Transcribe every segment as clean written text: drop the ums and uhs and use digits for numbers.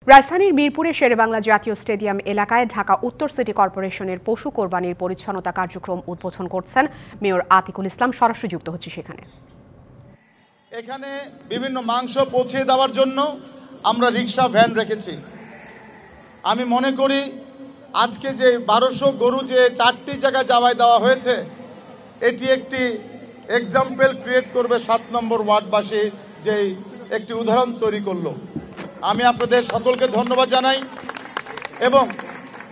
রাজধানীর মিরপুরে শেরেবাংলা জাতীয় স্টেডিয়াম এলাকায় ঢাকা উত্তর সিটি কর্পোরেশনের পশু কোরবানির পরিচ্ছন্নতা কার্যক্রম উদ্বোধন করছেন মেয়র আতিকুল ইসলাম। সরাসরি যুক্ত হচ্ছে সেখানে। এখানে বিভিন্ন মাংস পৌঁছে দেওয়ার জন্য আমরা রিক্সা ভ্যান রেখেছি। আমি মনে করি আজকে যে 1200 গরু যে 4টি জায়গায় যাওয়ায় দেওয়া হয়েছে, এটি একটি এক্সাম্পল ক্রিয়েট করবে 7 নম্বর ওয়ার্ডবাসী যে একটি উদাহরণ তৈরি করলো। আমি আপনাদের সকলকে ধন্যবাদ জানাই এবং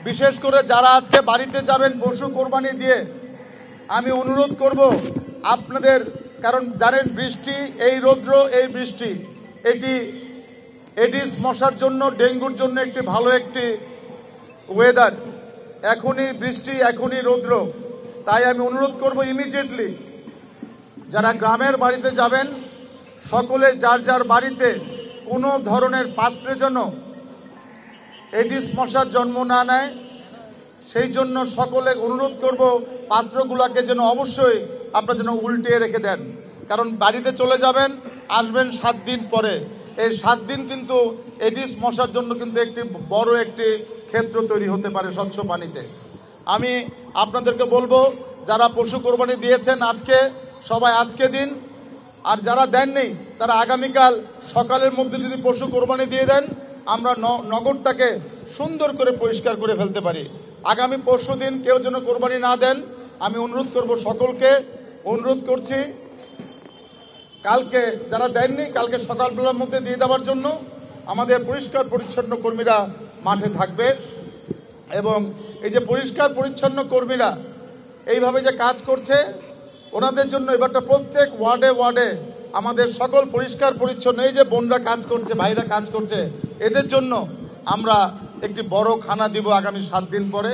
বিশেষ করে যারা আজকে বাড়িতে যাবেন পশু কোরবানি দিয়ে, আমি অনুরোধ করব আপনাদের, কারণ জানেন বৃষ্টি, এই রৌদ্র, এই বৃষ্টি, এটি এডিস মশার জন্য, ডেঙ্গুর জন্য একটি ভালো একটি ওয়েদার। এখনই বৃষ্টি, এখনই রৌদ্র, তাই আমি অনুরোধ করব ইমিডিয়েটলি যারা গ্রামের বাড়িতে যাবেন সকলে যার যার বাড়িতে কোনো ধরনের পাত্রে যেন এডিস মশার জন্ম না নেয়, সেই জন্য সকলে অনুরোধ করব পাত্রগুলোকে যেন অবশ্যই আপনারা যেন উল্টিয়ে রেখে দেন। কারণ বাড়িতে চলে যাবেন, আসবেন 7 দিন পরে, এই 7 দিন কিন্তু এডিস মশার জন্য কিন্তু একটি বড় একটি ক্ষেত্র তৈরি হতে পারে স্বচ্ছ পানিতে। আমি আপনাদেরকে বলবো যারা পশু কোরবানি দিয়েছেন আজকে, সবাই আজকে দিন, আর যারা দেননি তারা আগামীকাল সকালের মধ্যে যদি পশু কোরবানি দিয়ে দেন, আমরা নগরটাকে সুন্দর করে পরিষ্কার করে ফেলতে পারি। আগামী পরশু দিন কেউ যেন কোরবানি না দেন, আমি অনুরোধ করব, সকলকে অনুরোধ করছি কালকে যারা দেননি কালকে সকালবেলার মধ্যে দিয়ে দেওয়ার জন্য। আমাদের পরিষ্কার পরিচ্ছন্ন কর্মীরা মাঠে থাকবে এবং এই যে পরিষ্কার পরিচ্ছন্ন কর্মীরা এইভাবে যে কাজ করছে, ওনাদের জন্য এবারটা প্রত্যেক ওয়ার্ডে ওয়ার্ডে আমাদের সকল পরিষ্কার পরিচ্ছন্ন, এই যে বোনরা কাজ করছে, ভাইরা কাজ করছে, এদের জন্য আমরা একটি বড় খানা দিব আগামী 7 দিন পরে।